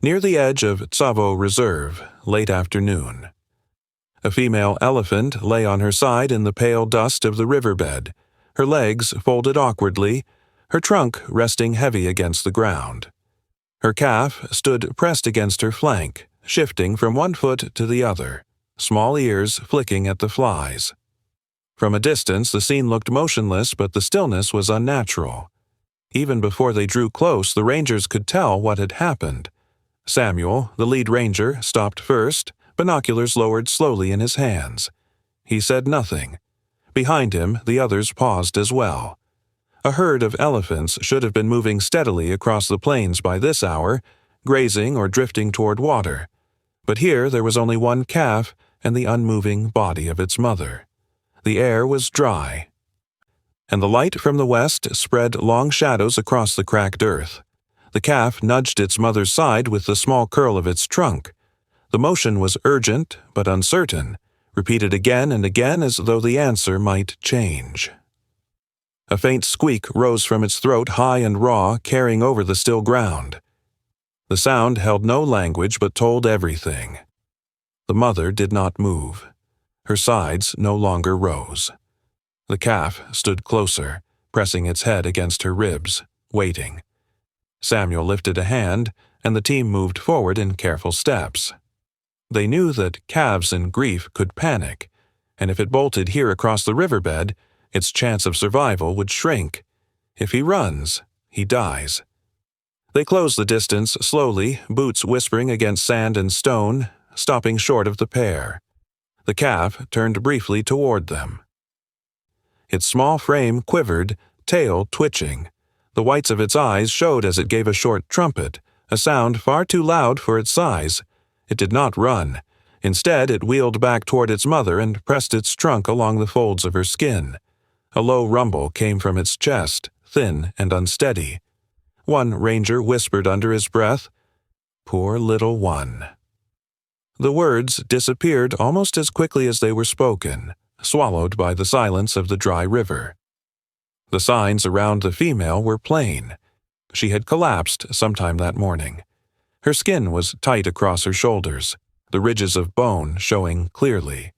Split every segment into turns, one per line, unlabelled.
near the edge of Tsavo Reserve, late afternoon. A female elephant lay on her side in the pale dust of the riverbed, her legs folded awkwardly, her trunk resting heavy against the ground. Her calf stood pressed against her flank, shifting from one foot to the other, small ears flicking at the flies. From a distance, the scene looked motionless, but the stillness was unnatural. Even before they drew close, the rangers could tell what had happened. Samuel, the lead ranger, stopped first, binoculars lowered slowly in his hands. He said nothing. Behind him, the others paused as well. A herd of elephants should have been moving steadily across the plains by this hour, grazing or drifting toward water. But here there was only one calf and the unmoving body of its mother. The air was dry, and the light from the west spread long shadows across the cracked earth. The calf nudged its mother's side with the small curl of its trunk. The motion was urgent but uncertain, repeated again and again as though the answer might change. A faint squeak rose from its throat, high and raw, carrying over the still ground. The sound held no language but told everything. The mother did not move. Her sides no longer rose. The calf stood closer, pressing its head against her ribs, waiting. Samuel lifted a hand, and the team moved forward in careful steps. They knew that calves in grief could panic, and if it bolted here across the riverbed, its chance of survival would shrink. If he runs, he dies. They closed the distance slowly, boots whispering against sand and stone, stopping short of the pair. The calf turned briefly toward them. Its small frame quivered, tail twitching. The whites of its eyes showed as it gave a short trumpet, a sound far too loud for its size. It did not run. Instead, it wheeled back toward its mother and pressed its trunk along the folds of her skin. A low rumble came from its chest, thin and unsteady. One ranger whispered under his breath, "Poor little one." The words disappeared almost as quickly as they were spoken, swallowed by the silence of the dry river. The signs around the female were plain. She had collapsed sometime that morning. Her skin was tight across her shoulders, the ridges of bone showing clearly.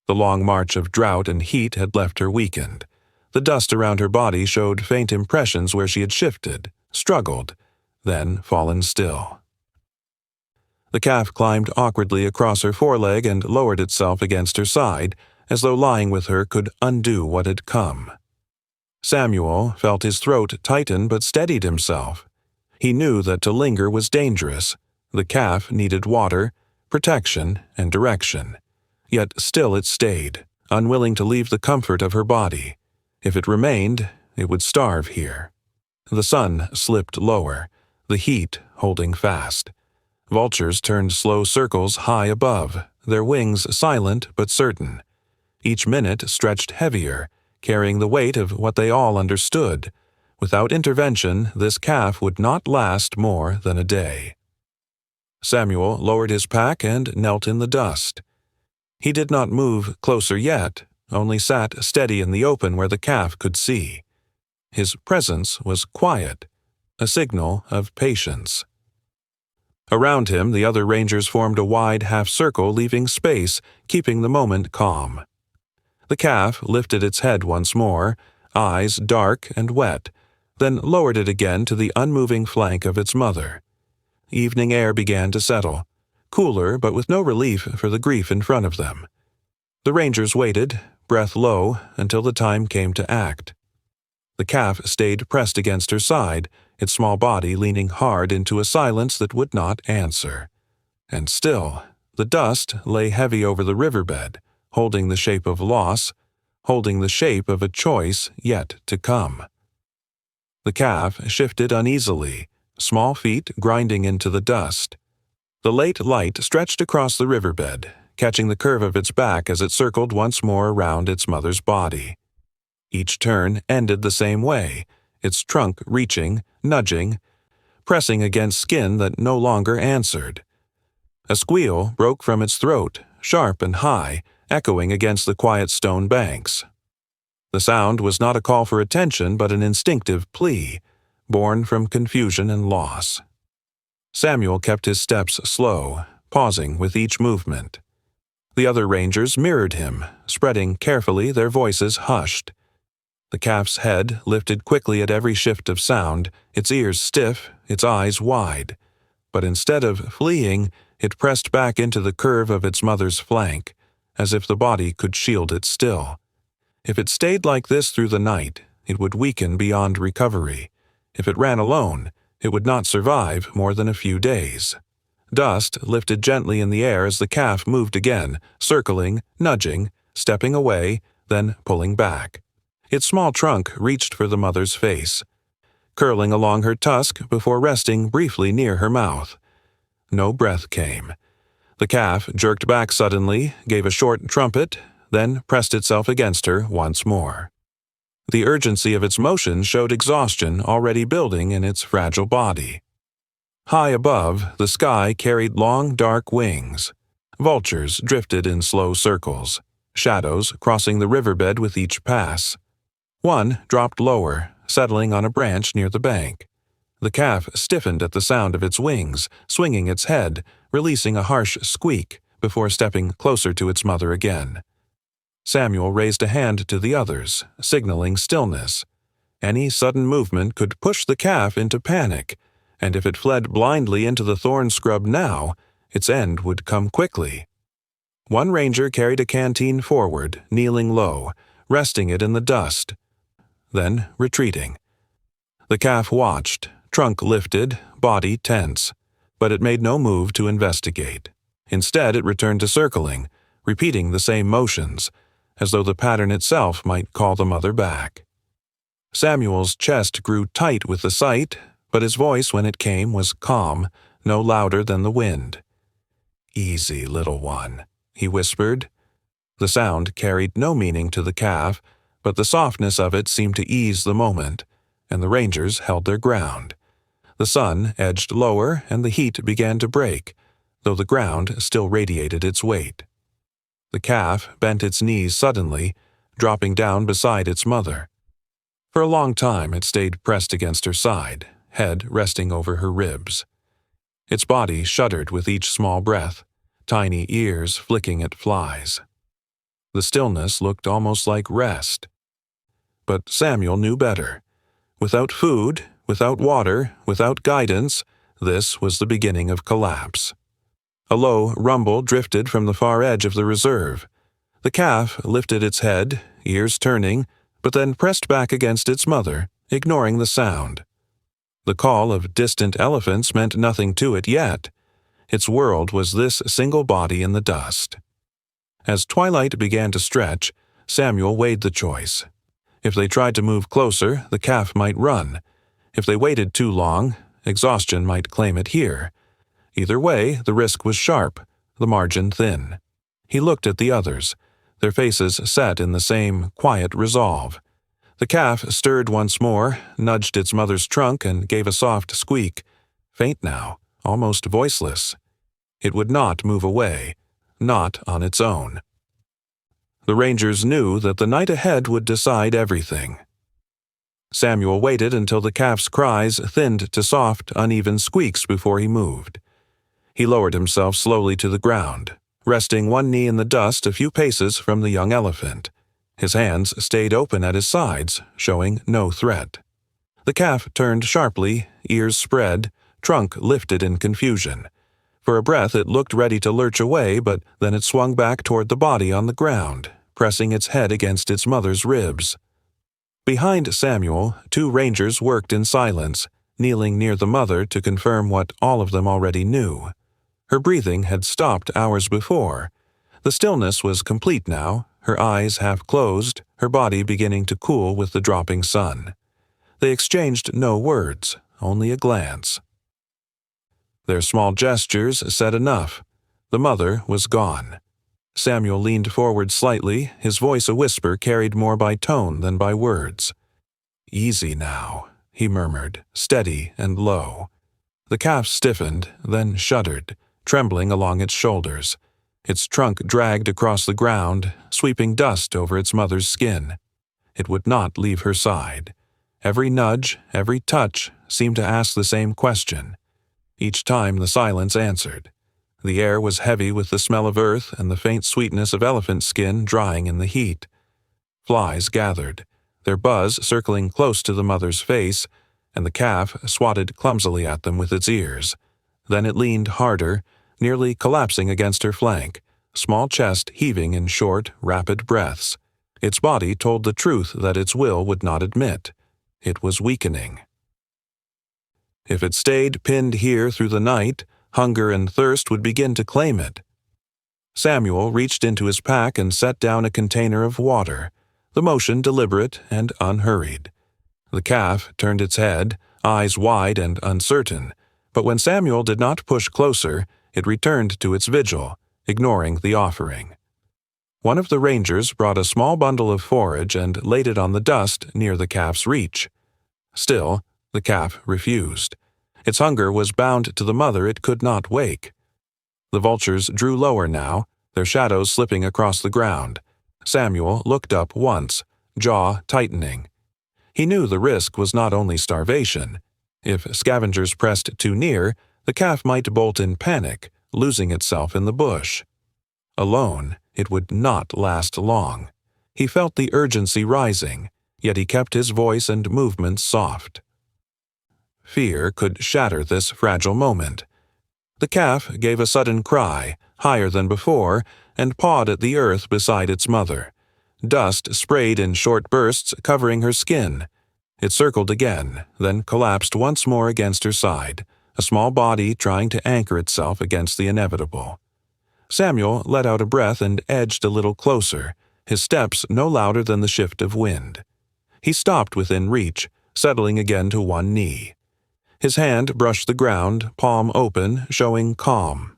The long march of drought and heat had left her weakened. The dust around her body showed faint impressions where she had shifted, struggled, then fallen still. The calf climbed awkwardly across her foreleg and lowered itself against her side, as though lying with her could undo what had come. Samuel felt his throat tighten but steadied himself. He knew that to linger was dangerous. The calf needed water, protection, and direction. Yet still it stayed, unwilling to leave the comfort of her body. If it remained, it would starve here. The sun slipped lower, the heat holding fast. Vultures turned slow circles high above, their wings silent but certain. Each minute stretched heavier, carrying the weight of what they all understood. Without intervention, this calf would not last more than a day. Samuel lowered his pack and knelt in the dust. He did not move closer yet, only sat steady in the open where the calf could see. His presence was quiet, a signal of patience. Around him, the other rangers formed a wide half-circle, leaving space, keeping the moment calm. The calf lifted its head once more, eyes dark and wet, then lowered it again to the unmoving flank of its mother. Evening air began to settle, cooler but with no relief for the grief in front of them. The rangers waited, breath low, until the time came to act. The calf stayed pressed against her side, its small body leaning hard into a silence that would not answer. And still, the dust lay heavy over the riverbed, holding the shape of loss, holding the shape of a choice yet to come. The calf shifted uneasily, small feet grinding into the dust. The late light stretched across the riverbed, catching the curve of its back as it circled once more around its mother's body. Each turn ended the same way, its trunk reaching, nudging, pressing against skin that no longer answered. A squeal broke from its throat, sharp and high, echoing against the quiet stone banks. The sound was not a call for attention but an instinctive plea, born from confusion and loss. Samuel kept his steps slow, pausing with each movement. The other rangers mirrored him, spreading carefully, their voices hushed. The calf's head lifted quickly at every shift of sound, its ears stiff, its eyes wide. But instead of fleeing, it pressed back into the curve of its mother's flank, as if the body could shield it still. If it stayed like this through the night, it would weaken beyond recovery. If it ran alone, it would not survive more than a few days. Dust lifted gently in the air as the calf moved again, circling, nudging, stepping away, then pulling back. Its small trunk reached for the mother's face, curling along her tusk before resting briefly near her mouth. No breath came. The calf jerked back suddenly, gave a short trumpet, then pressed itself against her once more. The urgency of its motion showed exhaustion already building in its fragile body. High above, the sky carried long, dark wings. Vultures drifted in slow circles, shadows crossing the riverbed with each pass. One dropped lower, settling on a branch near the bank. The calf stiffened at the sound of its wings, swinging its head, releasing a harsh squeak before stepping closer to its mother again. Samuel raised a hand to the others, signaling stillness. Any sudden movement could push the calf into panic, and if it fled blindly into the thorn scrub now, its end would come quickly. One ranger carried a canteen forward, kneeling low, resting it in the dust, then retreating. The calf watched, trunk lifted, body tense, but it made no move to investigate. Instead, it returned to circling, repeating the same motions, as though the pattern itself might call the mother back. Samuel's chest grew tight with the sight, but his voice when it came was calm, no louder than the wind. "Easy, little one," he whispered. The sound carried no meaning to the calf, but the softness of it seemed to ease the moment, and the rangers held their ground. The sun edged lower, and the heat began to break, though the ground still radiated its weight. The calf bent its knees suddenly, dropping down beside its mother. For a long time it stayed pressed against her side, head resting over her ribs. Its body shuddered with each small breath, tiny ears flicking at flies. The stillness looked almost like rest. But Samuel knew better. Without food, without water, without guidance, this was the beginning of collapse. A low rumble drifted from the far edge of the reserve. The calf lifted its head, ears turning, but then pressed back against its mother, ignoring the sound. The call of distant elephants meant nothing to it yet. Its world was this single body in the dust. As twilight began to stretch, Samuel weighed the choice. If they tried to move closer, the calf might run. If they waited too long, exhaustion might claim it here. Either way, the risk was sharp, the margin thin. He looked at the others, their faces set in the same quiet resolve. The calf stirred once more, nudged its mother's trunk, and gave a soft squeak, faint now, almost voiceless. It would not move away, not on its own. The rangers knew that the night ahead would decide everything. Samuel waited until the calf's cries thinned to soft, uneven squeaks before he moved. He lowered himself slowly to the ground, resting one knee in the dust a few paces from the young elephant. His hands stayed open at his sides, showing no threat. The calf turned sharply, ears spread, trunk lifted in confusion. For a breath it looked ready to lurch away, but then it swung back toward the body on the ground, pressing its head against its mother's ribs. Behind Samuel, two rangers worked in silence, kneeling near the mother to confirm what all of them already knew. Her breathing had stopped hours before. The stillness was complete now, her eyes half closed, her body beginning to cool with the dropping sun. They exchanged no words, only a glance. Their small gestures said enough. The mother was gone. Samuel leaned forward slightly, his voice a whisper carried more by tone than by words. "Easy now," he murmured, steady and low. The calf stiffened, then shuddered, trembling along its shoulders. Its trunk dragged across the ground, sweeping dust over its mother's skin. It would not leave her side. Every nudge, every touch seemed to ask the same question. Each time the silence answered. The air was heavy with the smell of earth and the faint sweetness of elephant skin drying in the heat. Flies gathered, their buzz circling close to the mother's face, and the calf swatted clumsily at them with its ears. Then it leaned harder, nearly collapsing against her flank, small chest heaving in short, rapid breaths. Its body told the truth that its will would not admit. It was weakening. If it stayed pinned here through the night, hunger and thirst would begin to claim it. Samuel reached into his pack and set down a container of water, the motion deliberate and unhurried. The calf turned its head, eyes wide and uncertain, but when Samuel did not push closer, it returned to its vigil, ignoring the offering. One of the rangers brought a small bundle of forage and laid it on the dust near the calf's reach. Still, the calf refused. Its hunger was bound to the mother it could not wake. The vultures drew lower now, their shadows slipping across the ground. Samuel looked up once, jaw tightening. He knew the risk was not only starvation. If scavengers pressed too near, the calf might bolt in panic, losing itself in the bush. Alone, it would not last long. He felt the urgency rising, yet he kept his voice and movements soft. Fear could shatter this fragile moment. The calf gave a sudden cry, higher than before, and pawed at the earth beside its mother. Dust sprayed in short bursts, covering her skin. It circled again, then collapsed once more against her side, a small body trying to anchor itself against the inevitable. Samuel let out a breath and edged a little closer, his steps no louder than the shift of wind. He stopped within reach, settling again to one knee. His hand brushed the ground, palm open, showing calm.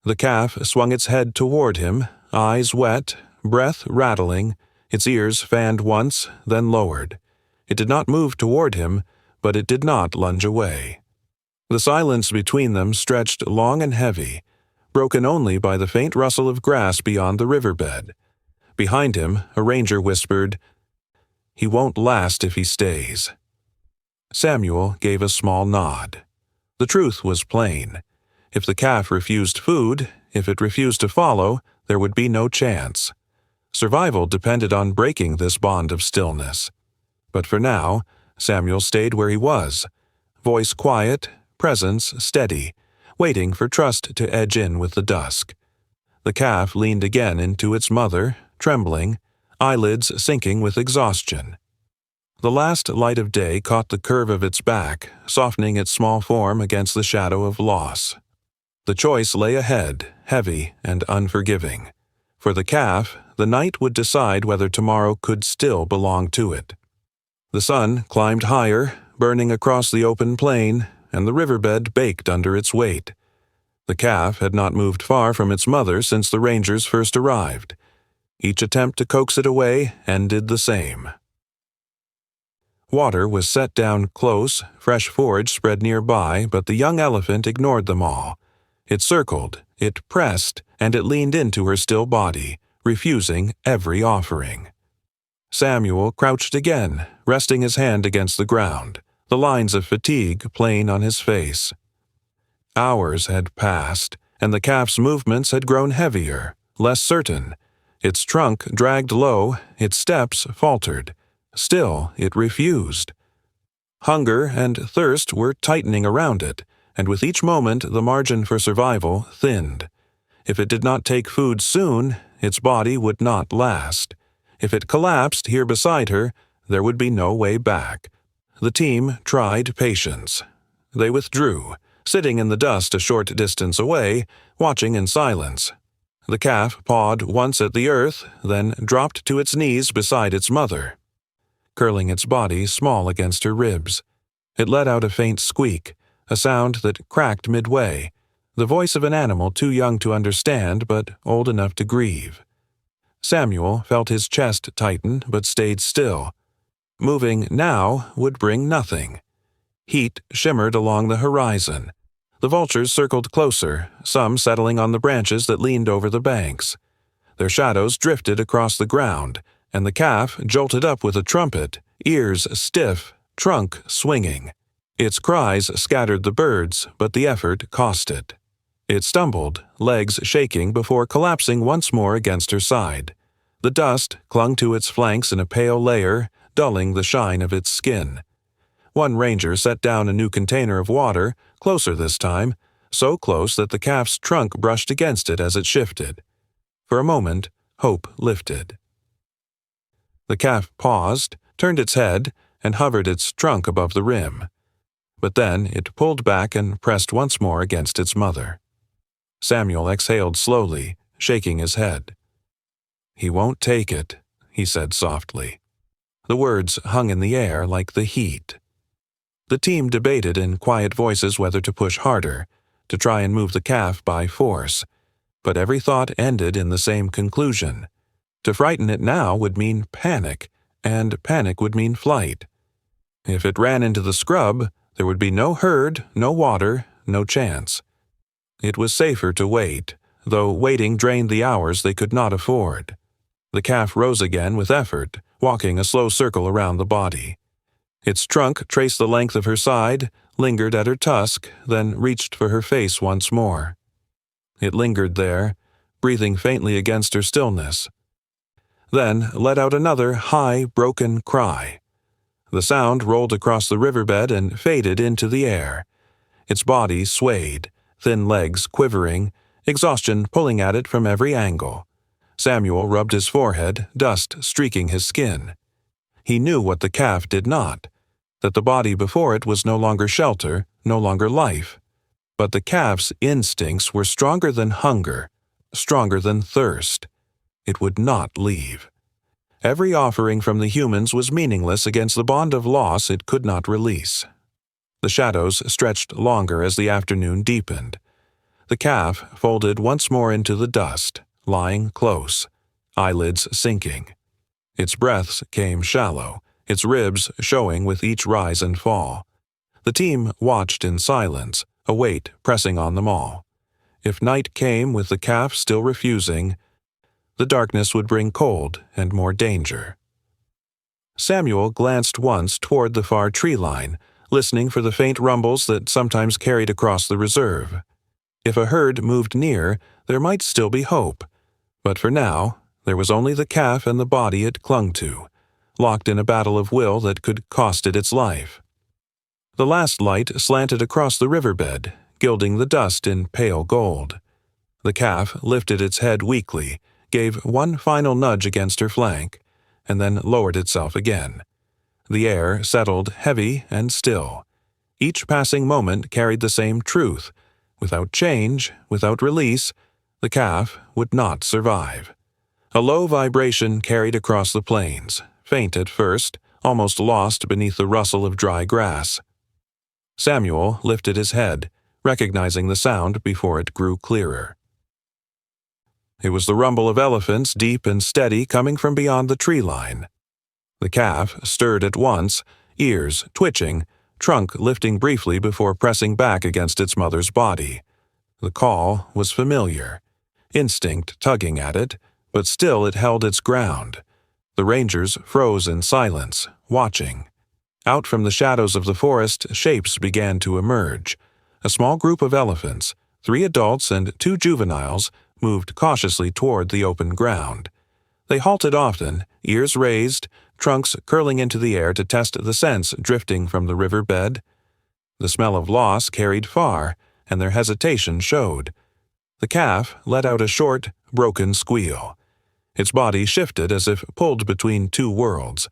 The calf swung its head toward him, eyes wet, breath rattling, its ears fanned once, then lowered. It did not move toward him, but it did not lunge away. The silence between them stretched long and heavy, broken only by the faint rustle of grass beyond the riverbed. Behind him, a ranger whispered, "He won't last if he stays." Samuel gave a small nod. The truth was plain. If the calf refused food, if it refused to follow, there would be no chance. Survival depended on breaking this bond of stillness. But for now, Samuel stayed where he was, voice quiet, presence steady, waiting for trust to edge in with the dusk. The calf leaned again into its mother, trembling, eyelids sinking with exhaustion. The last light of day caught the curve of its back, softening its small form against the shadow of loss. The choice lay ahead, heavy and unforgiving. For the calf, the night would decide whether tomorrow could still belong to it. The sun climbed higher, burning across the open plain, and the riverbed baked under its weight. The calf had not moved far from its mother since the rangers first arrived. Each attempt to coax it away ended the same. Water was set down close, fresh forage spread nearby, but the young elephant ignored them all. It circled, it pressed, and it leaned into her still body, refusing every offering. Samuel crouched again, resting his hand against the ground, the lines of fatigue plain on his face. Hours had passed, and the calf's movements had grown heavier, less certain. Its trunk dragged low, its steps faltered. Still, it refused. Hunger and thirst were tightening around it, and with each moment the margin for survival thinned. If it did not take food soon, its body would not last. If it collapsed here beside her, there would be no way back. The team tried patience. They withdrew, sitting in the dust a short distance away, watching in silence. The calf pawed once at the earth, then dropped to its knees beside its mother, curling its body small against her ribs. It let out a faint squeak, a sound that cracked midway, the voice of an animal too young to understand but old enough to grieve. Samuel felt his chest tighten but stayed still. Moving now would bring nothing. Heat shimmered along the horizon. The vultures circled closer, some settling on the branches that leaned over the banks. Their shadows drifted across the ground, and the calf jolted up with a trumpet, ears stiff, trunk swinging. Its cries scattered the birds, but the effort cost it. It stumbled, legs shaking before collapsing once more against her side. The dust clung to its flanks in a pale layer, dulling the shine of its skin. One ranger set down a new container of water, closer this time, so close that the calf's trunk brushed against it as it shifted. For a moment, hope lifted. The calf paused, turned its head, and hovered its trunk above the rim. But then it pulled back and pressed once more against its mother. Samuel exhaled slowly, shaking his head. "He won't take it," he said softly. The words hung in the air like the heat. The team debated in quiet voices whether to push harder, to try and move the calf by force, but every thought ended in the same conclusion. To frighten it now would mean panic, and panic would mean flight. If it ran into the scrub, there would be no herd, no water, no chance. It was safer to wait, though waiting drained the hours they could not afford. The calf rose again with effort, walking a slow circle around the body. Its trunk traced the length of her side, lingered at her tusk, then reached for her face once more. It lingered there, breathing faintly against her stillness. Then let out another high, broken cry. The sound rolled across the riverbed and faded into the air. Its body swayed, thin legs quivering, exhaustion pulling at it from every angle. Samuel rubbed his forehead, dust streaking his skin. He knew what the calf did not, that the body before it was no longer shelter, no longer life. But the calf's instincts were stronger than hunger, stronger than thirst. It would not leave. Every offering from the humans was meaningless against the bond of loss it could not release. The shadows stretched longer as the afternoon deepened. The calf folded once more into the dust, lying close, eyelids sinking. Its breaths came shallow, its ribs showing with each rise and fall. The team watched in silence, a weight pressing on them all. If night came with the calf still refusing, the darkness would bring cold and more danger. Samuel glanced once toward the far tree line, listening for the faint rumbles that sometimes carried across the reserve. If a herd moved near, there might still be hope. But for now, there was only the calf and the body it clung to, locked in a battle of will that could cost it its life. The last light slanted across the riverbed, gilding the dust in pale gold. The calf lifted its head weakly, gave one final nudge against her flank, and then lowered itself again. The air settled heavy and still. Each passing moment carried the same truth. Without change, without release, the calf would not survive. A low vibration carried across the plains, faint at first, almost lost beneath the rustle of dry grass. Samuel lifted his head, recognizing the sound before it grew clearer. It was the rumble of elephants, deep and steady, coming from beyond the tree line. The calf stirred at once, ears twitching, trunk lifting briefly before pressing back against its mother's body. The call was familiar, instinct tugging at it, but still it held its ground. The rangers froze in silence, watching. Out from the shadows of the forest, shapes began to emerge. A small group of elephants, 3 adults and 2 juveniles, moved cautiously toward the open ground. They halted often, ears raised, trunks curling into the air to test the scents drifting from the river bed. The smell of loss carried far, and their hesitation showed. The calf let out a short, broken squeal. Its body shifted as if pulled between 2 worlds,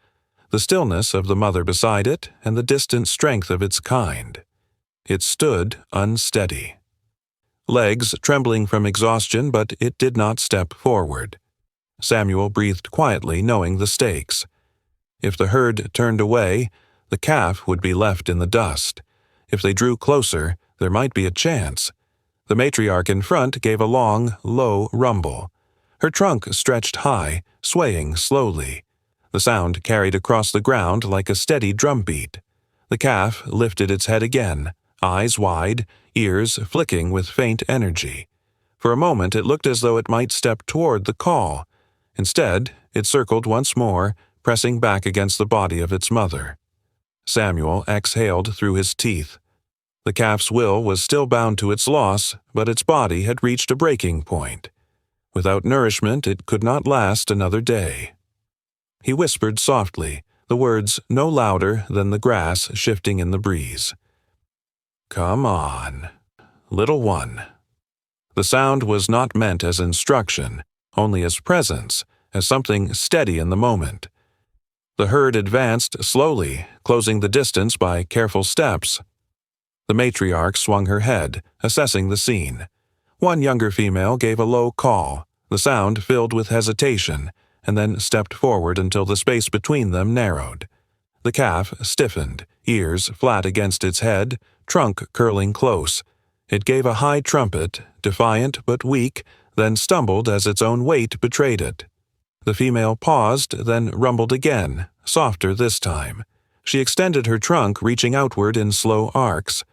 the stillness of the mother beside it and the distant strength of its kind. It stood unsteady. Legs trembling from exhaustion, but it did not step forward. Samuel breathed quietly, knowing the stakes. If the herd turned away, the calf would be left in the dust. If they drew closer, there might be a chance. The matriarch in front gave a long, low rumble. Her trunk stretched high, swaying slowly. The sound carried across the ground like a steady drumbeat. The calf lifted its head again, eyes wide, ears flicking with faint energy. For a moment it looked as though it might step toward the call. Instead, it circled once more, pressing back against the body of its mother. Samuel exhaled through his teeth. The calf's will was still bound to its loss, but its body had reached a breaking point. Without nourishment, it could not last another day. He whispered softly, the words no louder than the grass shifting in the breeze. "Come on, little one." The sound was not meant as instruction, only as presence, as something steady in the moment. The herd advanced slowly, closing the distance by careful steps. The matriarch swung her head, assessing the scene. One younger female gave a low call, the sound filled with hesitation, and then stepped forward until the space between them narrowed. The calf stiffened, ears flat against its head, trunk curling close. It gave a high trumpet, defiant but weak, then stumbled as its own weight betrayed it. The female paused, then rumbled again, softer this time. She extended her trunk, reaching outward in slow arcs.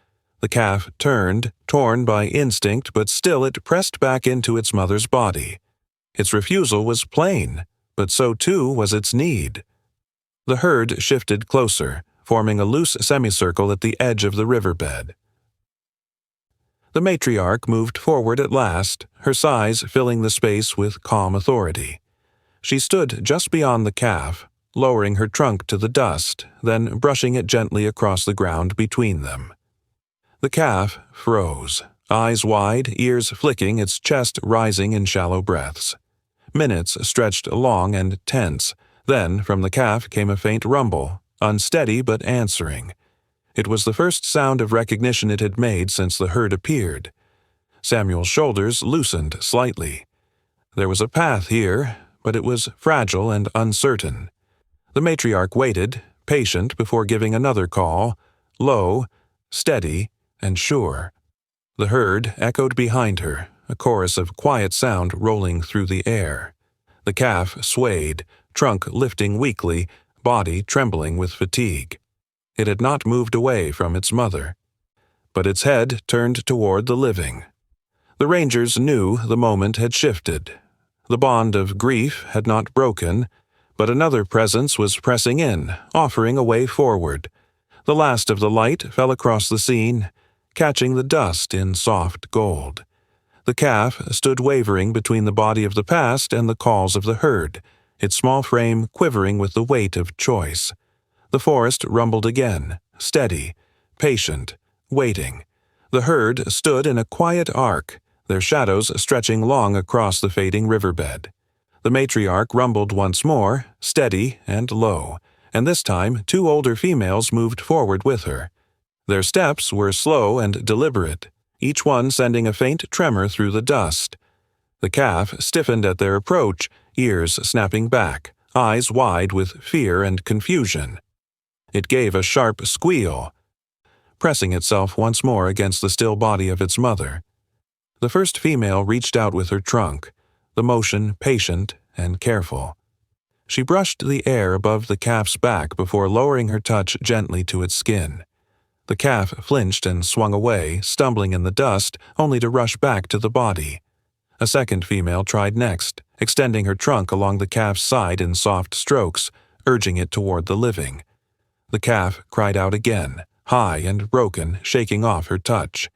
The calf turned, torn by instinct, but still it pressed back into its mother's body. Its refusal was plain, but so too was its need. The herd shifted closer, forming a loose semicircle at the edge of the riverbed. The matriarch moved forward at last, her size filling the space with calm authority. She stood just beyond the calf, lowering her trunk to the dust, then brushing it gently across the ground between them. The calf froze, eyes wide, ears flicking, its chest rising in shallow breaths. Minutes stretched long and tense. Then, from the calf came a faint rumble, unsteady but answering. It was the first sound of recognition it had made since the herd appeared. Samuel's shoulders loosened slightly. There was a path here, but it was fragile and uncertain. The matriarch waited, patient, before giving another call, low, steady, and sure. The herd echoed behind her, a chorus of quiet sound rolling through the air. The calf swayed, trunk lifting weakly, body trembling with fatigue. It had not moved away from its mother, but its head turned toward the living. The rangers knew the moment had shifted. The bond of grief had not broken, but another presence was pressing in, offering a way forward. The last of the light fell across the scene, catching the dust in soft gold. The calf stood wavering between the body of the past and the calls of the herd, its small frame quivering with the weight of choice. The forest rumbled again, steady, patient, waiting. The herd stood in a quiet arc, their shadows stretching long across the fading riverbed. The matriarch rumbled once more, steady and low, and this time 2 older females moved forward with her. Their steps were slow and deliberate, each one sending a faint tremor through the dust. The calf stiffened at their approach, ears snapping back, eyes wide with fear and confusion. It gave a sharp squeal, pressing itself once more against the still body of its mother. The first female reached out with her trunk, the motion patient and careful. She brushed the air above the calf's back before lowering her touch gently to its skin. The calf flinched and swung away, stumbling in the dust, only to rush back to the body. A second female tried next, extending her trunk along the calf's side in soft strokes, urging it toward the living. The calf cried out again, high and broken, shaking off her touch.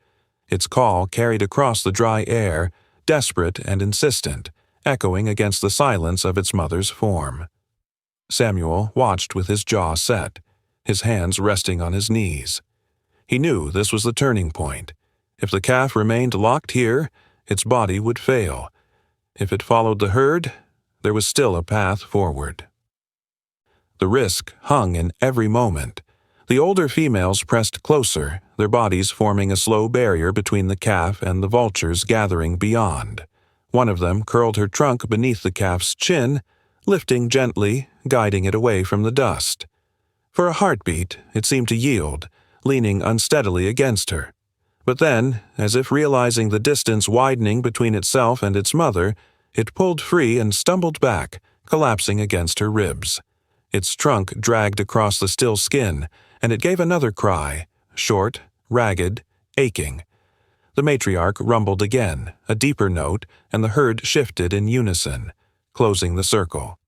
Its call carried across the dry air, desperate and insistent, echoing against the silence of its mother's form. Samuel watched with his jaw set, his hands resting on his knees. He knew this was the turning point. If the calf remained locked here, its body would fail. If it followed the herd, there was still a path forward. The risk hung in every moment. The older females pressed closer, their bodies forming a slow barrier between the calf and the vultures gathering beyond. One of them curled her trunk beneath the calf's chin, lifting gently, guiding it away from the dust. For a heartbeat, it seemed to yield, leaning unsteadily against her. But then, as if realizing the distance widening between itself and its mother, it pulled free and stumbled back, collapsing against her ribs. Its trunk dragged across the still skin, and it gave another cry, short, ragged, aching. The matriarch rumbled again, a deeper note, and the herd shifted in unison, closing the circle.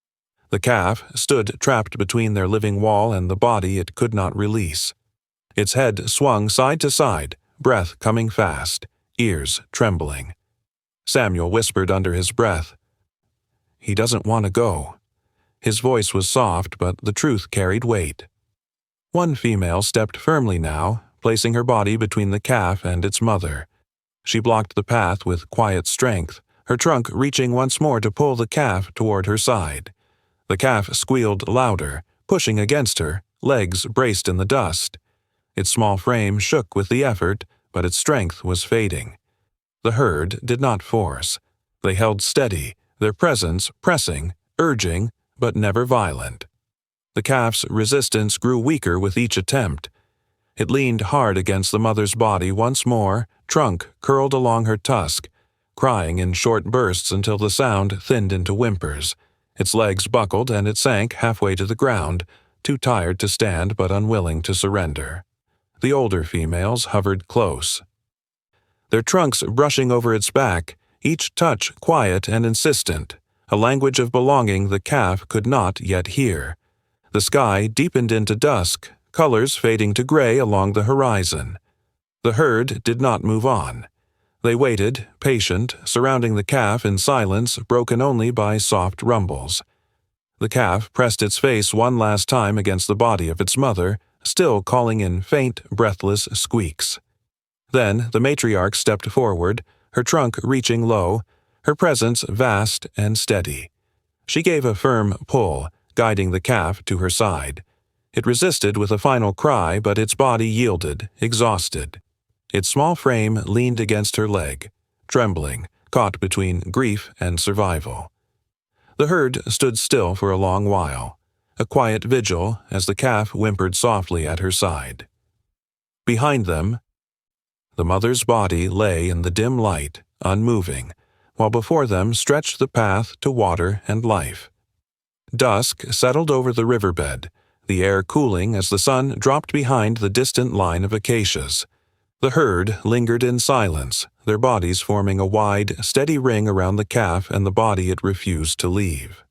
The calf stood trapped between their living wall and the body it could not release. Its head swung side to side, breath coming fast, ears trembling. Samuel whispered under his breath, "He doesn't want to go." His voice was soft, but the truth carried weight. One female stepped firmly now, placing her body between the calf and its mother. She blocked the path with quiet strength, her trunk reaching once more to pull the calf toward her side. The calf squealed louder, pushing against her, legs braced in the dust. Its small frame shook with the effort, but its strength was fading. The herd did not force. They held steady, their presence pressing, urging, but never violent. The calf's resistance grew weaker with each attempt. It leaned hard against the mother's body once more, trunk curled along her tusk, crying in short bursts until the sound thinned into whimpers. Its legs buckled and it sank halfway to the ground, too tired to stand but unwilling to surrender. The older females hovered close, their trunks brushing over its back, each touch quiet and insistent, a language of belonging the calf could not yet hear. The sky deepened into dusk, colors fading to gray along the horizon. The herd did not move on. They waited, patient, surrounding the calf in silence broken only by soft rumbles. The calf pressed its face one last time against the body of its mother, still calling in faint, breathless squeaks. Then the matriarch stepped forward, her trunk reaching low, her presence vast and steady. She gave a firm pull, guiding the calf to her side. It resisted with a final cry, but its body yielded, exhausted. Its small frame leaned against her leg, trembling, caught between grief and survival. The herd stood still for a long while, a quiet vigil as the calf whimpered softly at her side. Behind them, the mother's body lay in the dim light, unmoving, while before them stretched the path to water and life. Dusk settled over the riverbed, the air cooling as the sun dropped behind the distant line of acacias. The herd lingered in silence, their bodies forming a wide, steady ring around the calf and the body it refused to leave.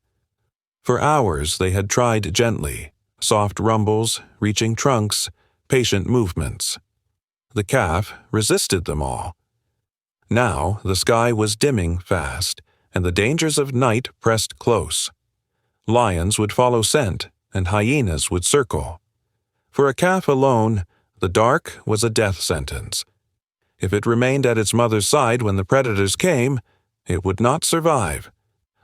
For hours they had tried gently, soft rumbles, reaching trunks, patient movements. The calf resisted them all. Now the sky was dimming fast, and the dangers of night pressed close. Lions would follow scent, and hyenas would circle. For a calf alone, the dark was a death sentence. If it remained at its mother's side when the predators came, it would not survive.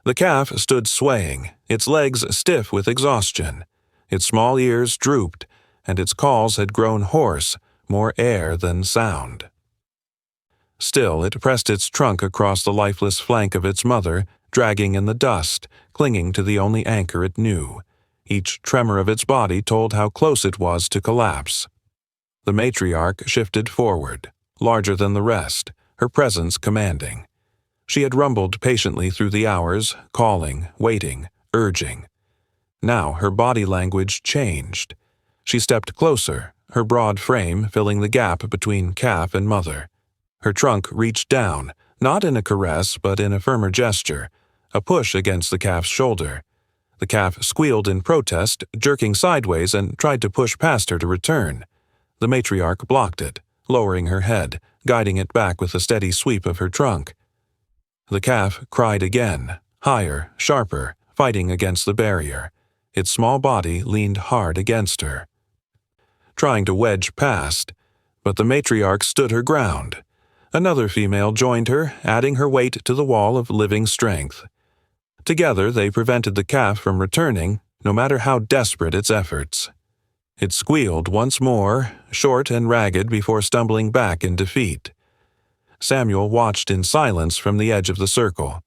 The calf stood swaying, its legs stiff with exhaustion. Its small ears drooped, and its calls had grown hoarse, more air than sound. Still, it pressed its trunk across the lifeless flank of its mother, dragging in the dust, clinging to the only anchor it knew. Each tremor of its body told how close it was to collapse. The matriarch shifted forward, larger than the rest, her presence commanding. She had rumbled patiently through the hours, calling, waiting, urging. Now her body language changed. She stepped closer, her broad frame filling the gap between calf and mother. Her trunk reached down, not in a caress but in a firmer gesture, a push against the calf's shoulder. The calf squealed in protest, jerking sideways and tried to push past her to return. The matriarch blocked it, lowering her head, guiding it back with a steady sweep of her trunk. The calf cried again, higher, sharper, fighting against the barrier. Its small body leaned hard against her, trying to wedge past, but the matriarch stood her ground. Another female joined her, adding her weight to the wall of living strength. Together they prevented the calf from returning, no matter how desperate its efforts. It squealed once more, short and ragged before stumbling back in defeat. Samuel watched in silence from the edge of the circle.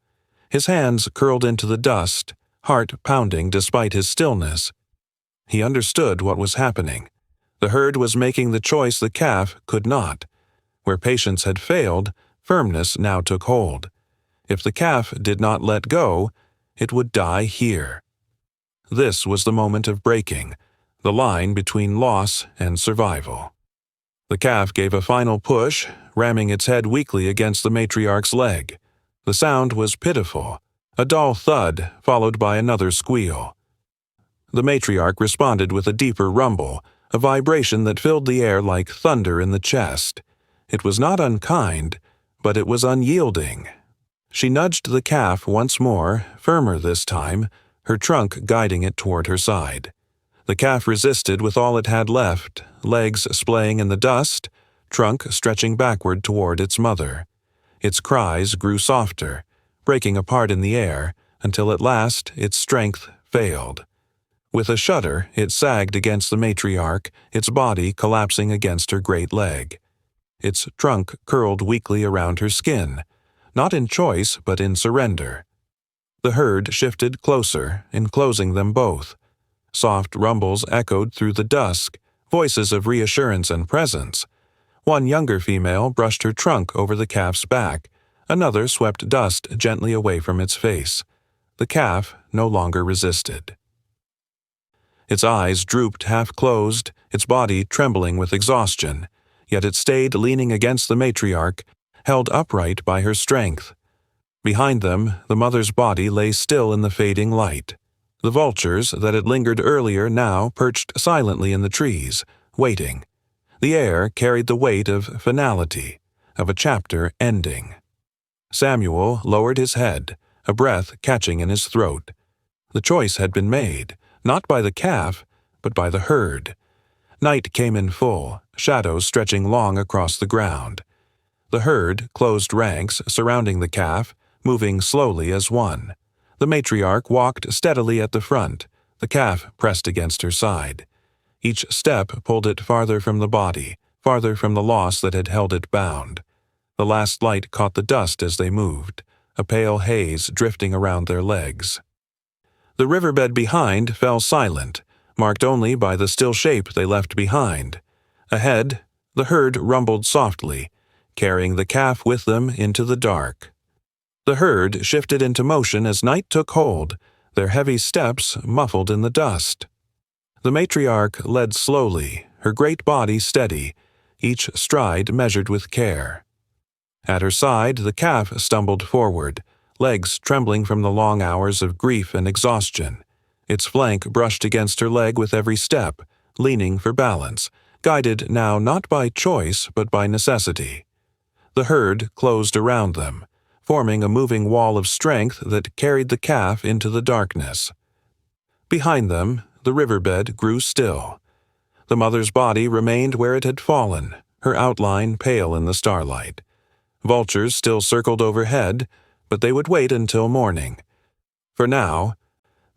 His hands curled into the dust, heart pounding despite his stillness. He understood what was happening. The herd was making the choice the calf could not. Where patience had failed, firmness now took hold. If the calf did not let go, it would die here. This was the moment of breaking, the line between loss and survival. The calf gave a final push, ramming its head weakly against the matriarch's leg. The sound was pitiful, a dull thud followed by another squeal. The matriarch responded with a deeper rumble, a vibration that filled the air like thunder in the chest. It was not unkind, but it was unyielding. She nudged the calf once more, firmer this time, her trunk guiding it toward her side. The calf resisted with all it had left, legs splaying in the dust, trunk stretching backward toward its mother. Its cries grew softer, breaking apart in the air, until at last its strength failed. With a shudder, it sagged against the matriarch, its body collapsing against her great leg. Its trunk curled weakly around her skin, not in choice but in surrender. The herd shifted closer, enclosing them both. Soft rumbles echoed through the dusk, voices of reassurance and presence. One younger female brushed her trunk over the calf's back, another swept dust gently away from its face. The calf no longer resisted. Its eyes drooped half-closed, its body trembling with exhaustion, yet it stayed leaning against the matriarch, held upright by her strength. Behind them, the mother's body lay still in the fading light. The vultures that had lingered earlier now perched silently in the trees, waiting. The air carried the weight of finality, of a chapter ending. Samuel lowered his head, a breath catching in his throat. The choice had been made, not by the calf, but by the herd. Night came in full, shadows stretching long across the ground. The herd closed ranks surrounding the calf, moving slowly as one. The matriarch walked steadily at the front, the calf pressed against her side. Each step pulled it farther from the body, farther from the loss that had held it bound. The last light caught the dust as they moved, a pale haze drifting around their legs. The riverbed behind fell silent, marked only by the still shape they left behind. Ahead, the herd rumbled softly, carrying the calf with them into the dark. The herd shifted into motion as night took hold, their heavy steps muffled in the dust. The matriarch led slowly, her great body steady, each stride measured with care. At her side, the calf stumbled forward, legs trembling from the long hours of grief and exhaustion. Its flank brushed against her leg with every step, leaning for balance, guided now not by choice but by necessity. The herd closed around them, forming a moving wall of strength that carried the calf into the darkness. Behind them, the riverbed grew still. The mother's body remained where it had fallen, her outline pale in the starlight. Vultures still circled overhead, but they would wait until morning. For now,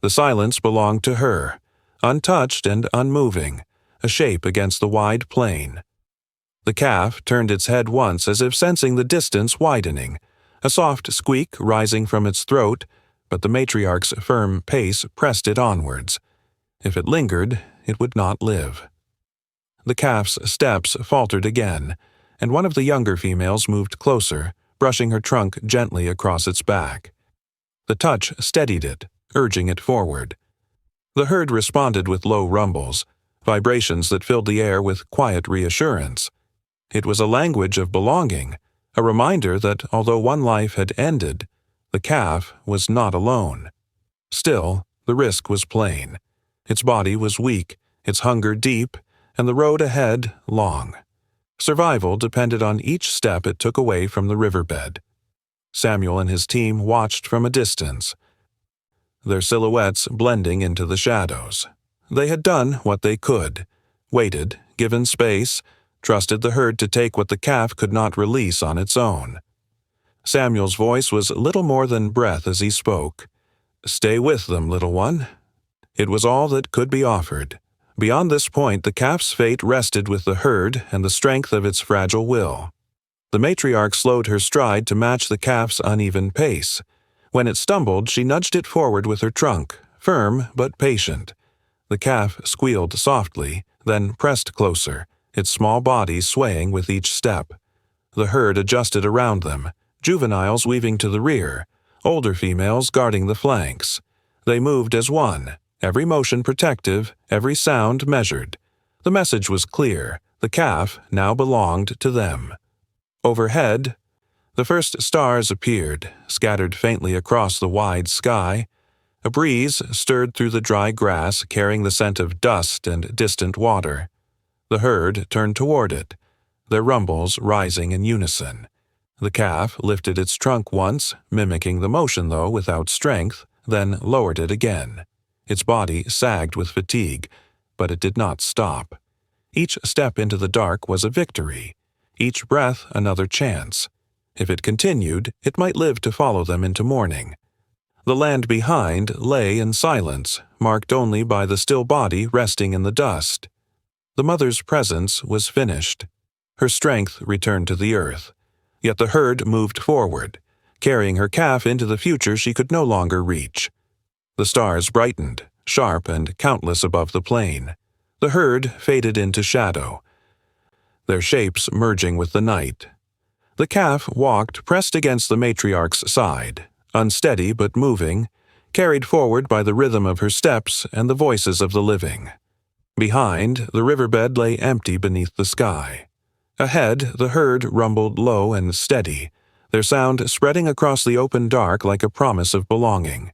the silence belonged to her, untouched and unmoving, a shape against the wide plain. The calf turned its head once as if sensing the distance widening, a soft squeak rising from its throat, but the matriarch's firm pace pressed it onwards. If it lingered, it would not live. The calf's steps faltered again, and one of the younger females moved closer, brushing her trunk gently across its back. The touch steadied it, urging it forward. The herd responded with low rumbles, vibrations that filled the air with quiet reassurance. It was a language of belonging, a reminder that although one life had ended, the calf was not alone. Still, the risk was plain. Its body was weak, its hunger deep, and the road ahead long. Survival depended on each step it took away from the riverbed. Samuel and his team watched from a distance, their silhouettes blending into the shadows. They had done what they could, waited, given space, trusted the herd to take what the calf could not release on its own. Samuel's voice was little more than breath as he spoke. "Stay with them, little one." It was all that could be offered. Beyond this point, the calf's fate rested with the herd and the strength of its fragile will. The matriarch slowed her stride to match the calf's uneven pace. When it stumbled, she nudged it forward with her trunk, firm but patient. The calf squealed softly, then pressed closer, its small body swaying with each step. The herd adjusted around them, juveniles weaving to the rear, older females guarding the flanks. They moved as one, every motion protective, every sound measured. The message was clear: the calf now belonged to them. Overhead, the first stars appeared, scattered faintly across the wide sky. A breeze stirred through the dry grass, carrying the scent of dust and distant water. The herd turned toward it, their rumbles rising in unison. The calf lifted its trunk once, mimicking the motion though without strength, then lowered it again. Its body sagged with fatigue, but it did not stop. Each step into the dark was a victory, each breath another chance. If it continued, it might live to follow them into morning. The land behind lay in silence, marked only by the still body resting in the dust. The mother's presence was finished. Her strength returned to the earth. Yet the herd moved forward, carrying her calf into the future she could no longer reach. The stars brightened, sharp and countless above the plain. The herd faded into shadow, their shapes merging with the night. The calf walked pressed against the matriarch's side, unsteady but moving, carried forward by the rhythm of her steps and the voices of the living. Behind, the riverbed lay empty beneath the sky. Ahead, the herd rumbled low and steady, their sound spreading across the open dark like a promise of belonging.